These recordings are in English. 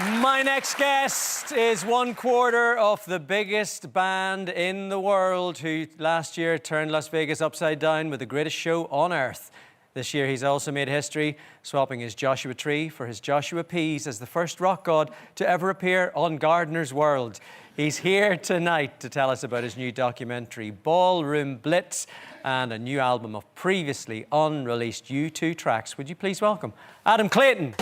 My next guest is one quarter of the biggest band in the world who last year turned Las Vegas upside down with the greatest show on earth. This year he's also made history, swapping his Joshua Tree for his Joshua Peas as the first rock god to ever appear on Gardener's World. He's here tonight to tell us about his new documentary, Ballroom Blitz, and a new album of previously unreleased U2 tracks. Would you please welcome Adam Clayton.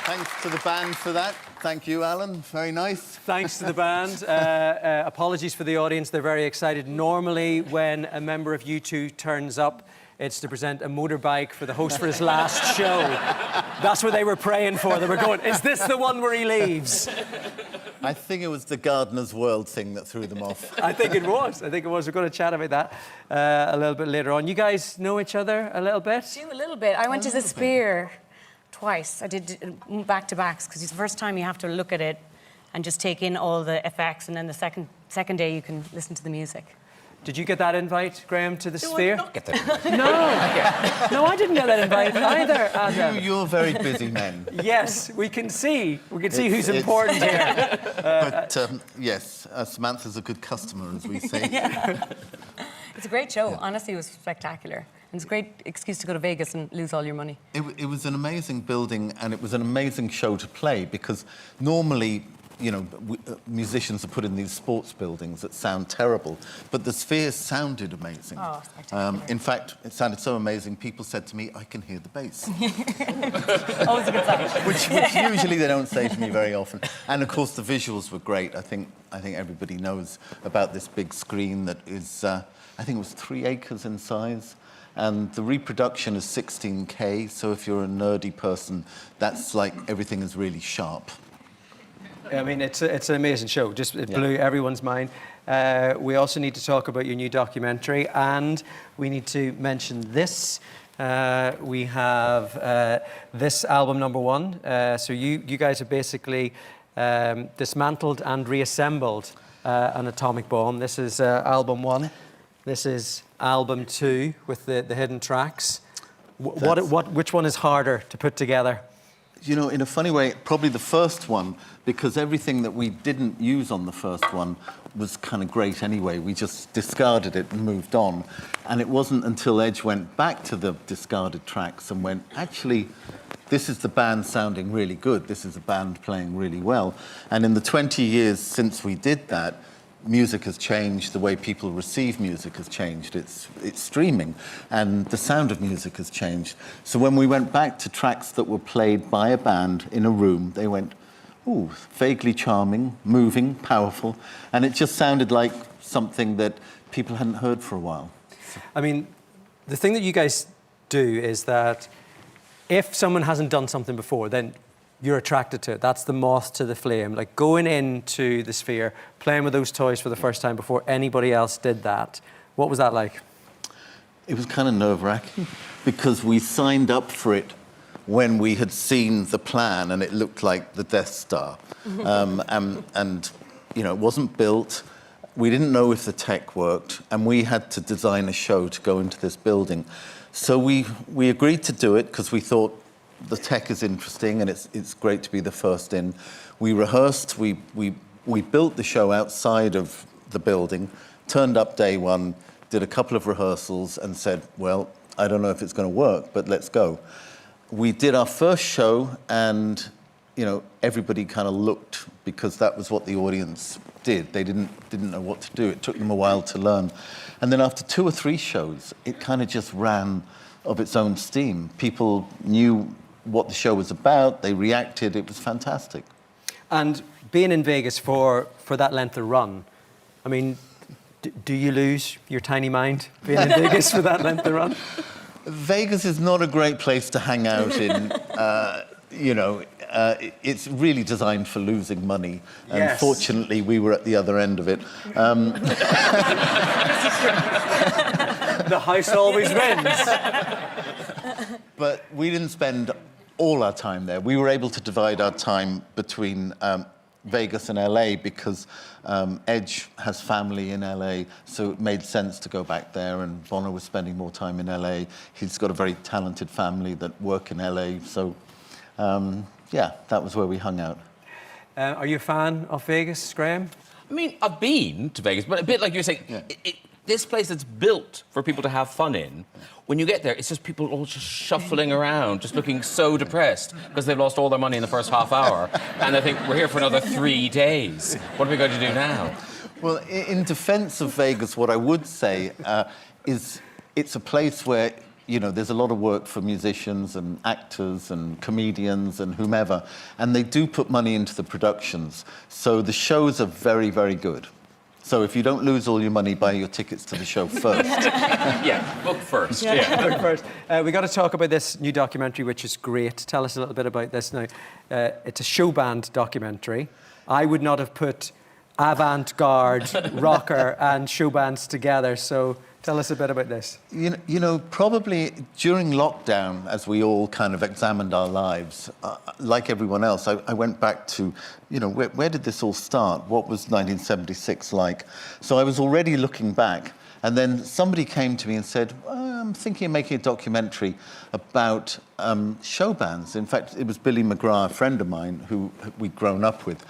Thanks to the band for that. Thank you, Alan. Very nice. Thanks to the band. Apologies for the audience. They're very excited. Normally, when a member of U2 turns up, it's to present a motorbike for the host for his last show. That's what they were praying for. They were going, is this the one where he leaves? I think it was the Gardener's World thing that threw them off. I think it was. We're going to chat about that a little bit later on. You guys know each other a little bit? A little bit. I went to the Sphere twice. I did back-to-backs because it's the first time you have to look at it and just take in all the effects, and then the second day you can listen to the music. Did you get that invite, Graham, to the Sphere? I did not get that. No. No, I didn't get that invite either, Adam. You're very busy men. Yes, we can see who's important here. But yes, Samantha's a good customer, as we say. Yeah. It's a great show. Yeah. Honestly, it was spectacular. And it's a great excuse to go to Vegas and lose all your money. It was an amazing building, and it was an amazing show to play, because normally, you know, musicians are put in these sports buildings that sound terrible, but the Sphere sounded amazing. Oh, spectacular. In fact, it sounded so amazing, people said to me, I can hear the bass. Always a good sign. which usually they don't say to me very often. And of course, the visuals were great. I think everybody knows about this big screen that is, I think it was 3 acres in size. And the reproduction is 16K, so if you're a nerdy person, that's like everything is really sharp. I mean, it's an amazing show. It blew everyone's mind. We also need to talk about your new documentary, and we need to mention this. We have this album number 1. So you guys have basically dismantled and reassembled an atomic bomb. This is album 1. This is album 2 with the hidden tracks. Which one is harder to put together? You know, in a funny way, probably the first one, because everything that we didn't use on the first one was kind of great anyway. We just discarded it and moved on. And it wasn't until Edge went back to the discarded tracks and went, actually, this is the band sounding really good. This is a band playing really well. And in the 20 years since we did that, music has changed, the way people receive music has changed. It's streaming, and the sound of music has changed. So when we went back to tracks that were played by a band in a room, they went, ooh, vaguely charming, moving, powerful, and it just sounded like something that people hadn't heard for a while. I mean, the thing that you guys do is that if someone hasn't done something before, then you're attracted to it. That's the moth to the flame. Like going into the Sphere, playing with those toys for the first time before anybody else did that. What was that like? It was kind of nerve-wracking, because we signed up for it when we had seen the plan and it looked like the Death Star. And you know, it wasn't built. We didn't know if the tech worked, and we had to design a show to go into this building. So we agreed to do it because we thought, the tech is interesting, and it's great to be the first in. We rehearsed, we built the show outside of the building, turned up day 1, did a couple of rehearsals and said, well, I don't know if it's going to work, but let's go. We did our first show, and you know, everybody kind of looked, because that was what the audience did. They didn't know what to do. It took them a while to learn. And then after 2 or 3 shows, it kind of just ran of its own steam. People knew what the show was about, they reacted, it was fantastic. And being in Vegas for that length of run, I mean, do you lose your tiny mind being in Vegas for that length of run? Vegas is not a great place to hang out in. You know, it's really designed for losing money. And Yes. fortunately, we were at the other end of it. The house always wins. But we didn't spend all our time there. We were able to divide our time between Vegas and LA because Edge has family in LA, so it made sense to go back there, and Bono was spending more time in LA. He's got a very talented family that work in LA, so yeah, that was where we hung out. Are you a fan of Vegas, Graham? I mean, I've been to Vegas, but a bit like you were saying, this place that's built for people to have fun in, when you get there, it's just people all just shuffling around, just looking so depressed because they've lost all their money in the first half hour, and they think, we're here for another 3 days. What are we going to do now? Well, in defense of Vegas, what I would say is it's a place where, you know, there's a lot of work for musicians and actors and comedians and whomever, and they do put money into the productions. So the shows are very, very good. So if you don't lose all your money, buy your tickets to the show first. Yeah, book first. Look first. We got to talk about this new documentary, which is great. Tell us a little bit about this now. It's a show band documentary. I would not have put avant-garde, rocker and show bands together, so tell us a bit about this. You know, probably during lockdown, as we all kind of examined our lives, like everyone else, I went back to, you know, where did this all start? What was 1976 like? So I was already looking back, and then somebody came to me and said, I'm thinking of making a documentary about show bands. In fact, it was Billy McGrath, a friend of mine, who we'd grown up with.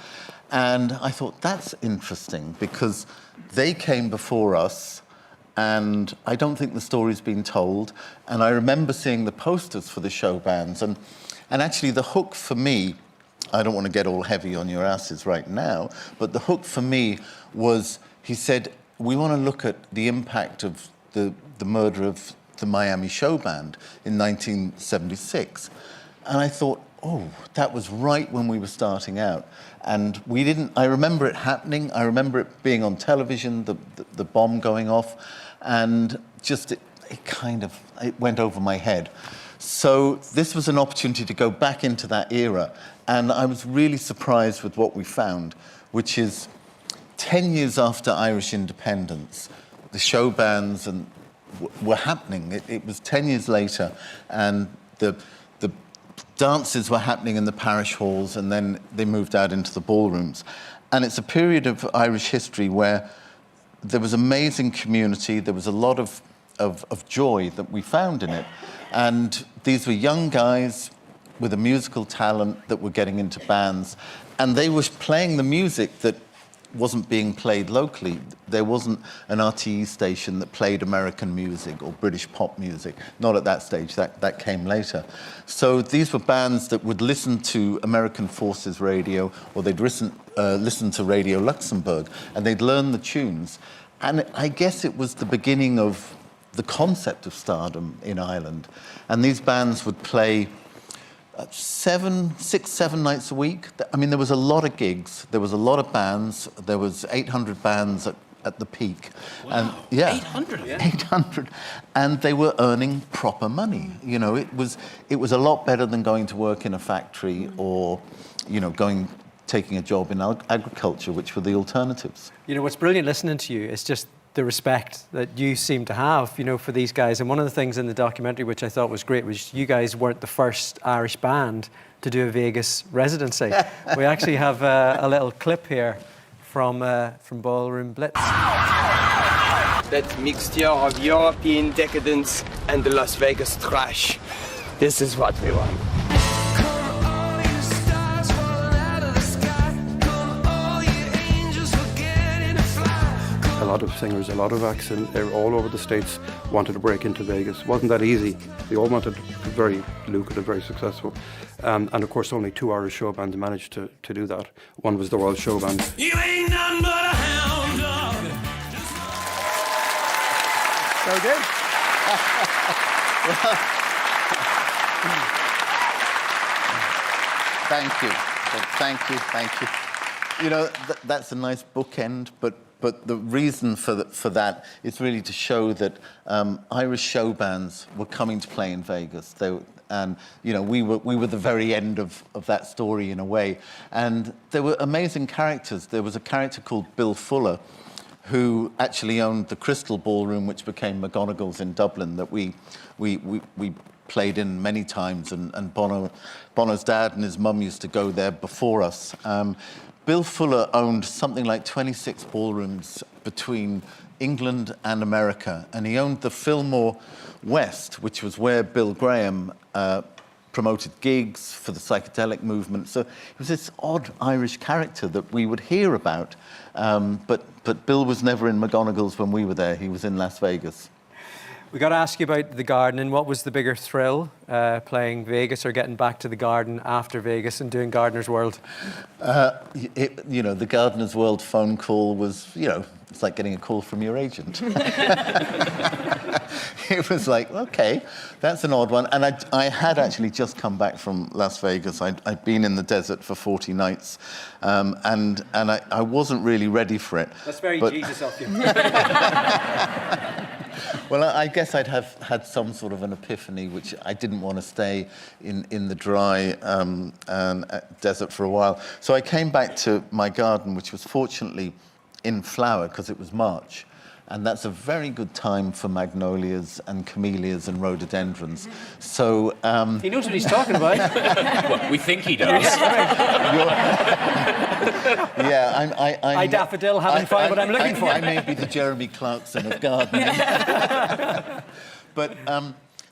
And I thought, that's interesting, because they came before us, and I don't think the story's been told. And I remember seeing the posters for the show bands. And actually, the hook for me, I don't want to get all heavy on your asses right now, but the hook for me was, he said, we want to look at the impact of the murder of the Miami show band in 1976. And I thought, oh, that was right when we were starting out. And we didn't, I remember it happening. I remember it being on television, the bomb going off, and just it went over my head. So this was an opportunity to go back into that era. And I was really surprised with what we found, which is 10 years after Irish independence, the show bands were happening. It was 10 years later, and the dances were happening in the parish halls, and then they moved out into the ballrooms. And it's a period of Irish history where there was amazing community, there was a lot of joy that we found in it. And these were young guys with a musical talent that were getting into bands, and they were playing the music that wasn't being played locally. There wasn't an RTE station that played American music or British pop music. Not at that stage, that came later. So these were bands that would listen to American Forces radio, or they'd listen to Radio Luxembourg, and they'd learn the tunes. And I guess it was the beginning of the concept of stardom in Ireland. And these bands would play 6, 7 nights a week. I mean, there was a lot of gigs. There was a lot of bands. There was 800 bands at the peak. Wow. And yeah, 800? Yeah. 800. And they were earning proper money. You know, it was a lot better than going to work in a factory or, you know, taking a job in agriculture, which were the alternatives. You know, what's brilliant listening to you is just the respect that you seem to have, you know, for these guys. And one of the things in the documentary which I thought was great was you guys weren't the first Irish band to do a Vegas residency. We actually have a little clip here from Ballroom Blitz. That mixture of European decadence and the Las Vegas trash. This is what we want. A lot of singers, a lot of acts all over the States wanted to break into Vegas. It wasn't that easy. They all wanted to be very lucrative, very successful. And of course, only 2 Irish show bands managed to do that. One was the Royal Show Band. You ain't nothing but a hound dog. So good. Thank you. You know, that's a nice bookend, but But the reason for that is really to show that Irish show bands were coming to play in Vegas. And you know, we were the very end of that story in a way. And there were amazing characters. There was a character called Bill Fuller, who actually owned the Crystal Ballroom, which became McGonagall's in Dublin, that we played in many times. And Bono's dad and his mum used to go there before us. Bill Fuller owned something like 26 ballrooms between England and America, and he owned the Fillmore West, which was where Bill Graham promoted gigs for the psychedelic movement. So it was this odd Irish character that we would hear about, but Bill was never in McGonagall's when we were there. He was in Las Vegas. We got to ask you about the Garden. What was the bigger thrill, playing Vegas or getting back to the Garden after Vegas and doing Gardener's World? You know, the Gardener's World phone call was, you know, it's like getting a call from your agent. It was like, okay, that's an odd one. And I had actually just come back from Las Vegas. I'd been in the desert for 40 nights, and I wasn't really ready for it. That's very Jesus of you. Well, I guess I'd have had some sort of an epiphany, which I didn't want to stay in the dry desert for a while. So I came back to my garden, which was fortunately in flower because it was March. And that's a very good time for magnolias and camellias and rhododendrons. So he knows what he's talking about. Well, we think he does. yeah, I daffodil haven't found what I'm looking for. I may be the Jeremy Clarkson of gardening. But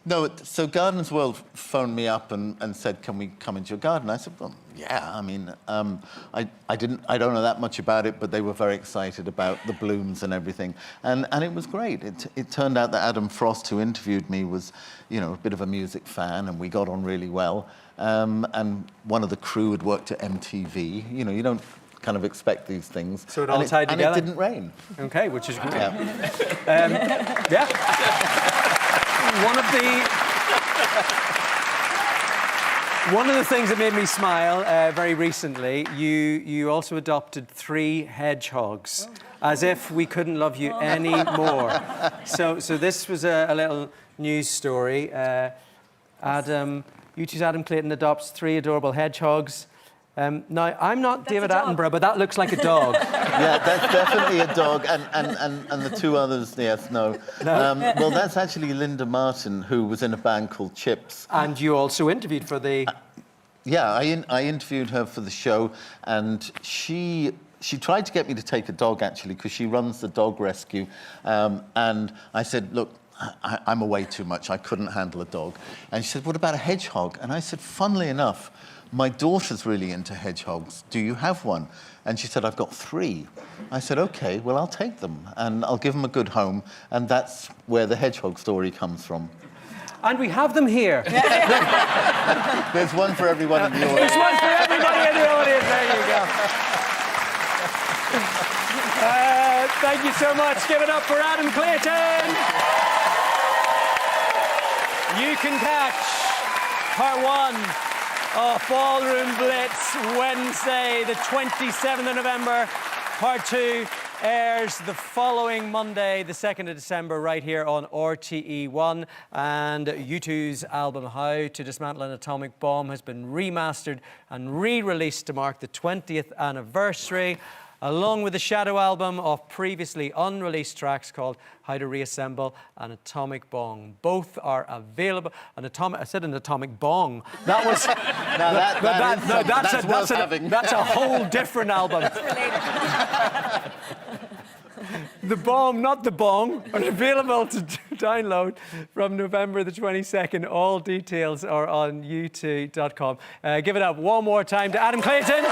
no, so Gardener's World phoned me up and said, "Can we come into your garden?" I said, "Well, yeah." I mean, I don't know that much about it, but they were very excited about the blooms and everything, and it was great. It turned out that Adam Frost, who interviewed me, was, you know, a bit of a music fan, and we got on really well. And one of the crew had worked at MTV. You know, you don't kind of expect these things. So it all tied together. And it didn't rain. Okay, which is great. Yeah. Yeah. One of the things that made me smile very recently, you also adopted 3 hedgehogs, as if we couldn't love you any more. So this was a little news story. Adam Clayton adopts 3 adorable hedgehogs. Now, I'm not David Attenborough, but that looks like a dog. Yeah, that's definitely a dog, and the 2 others, yes, no. Well, that's actually Linda Martin, who was in a band called Chips. And you also interviewed for the... Yeah, I interviewed her for the show, and she tried to get me to take a dog, actually, because she runs the dog rescue. And I said, look, I'm away too much. I couldn't handle a dog. And she said, what about a hedgehog? And I said, funnily enough, my daughter's really into hedgehogs. Do you have one? And she said, I've got 3. I said, okay, well, I'll take them and I'll give them a good home. And that's where the hedgehog story comes from. And we have them here. There's one for everyone in the audience. There's one for everybody in the audience. There you go. Thank you so much. Give it up for Adam Clayton. You can catch part 1 of Ballroom Blitz Wednesday, the 27th of November. Part 2 airs the following Monday, the 2nd of December, right here on RTE1. And U2's album How to Dismantle an Atomic Bomb has been remastered and re-released to mark the 20th anniversary, along with the shadow album of previously unreleased tracks called How to Reassemble an Atomic Bong. Both are available. I said an atomic bong. That was... that's a whole different album. The bomb, not the bong, are available to download from November the 22nd. All details are on u2.com. Give it up one more time to Adam Clayton.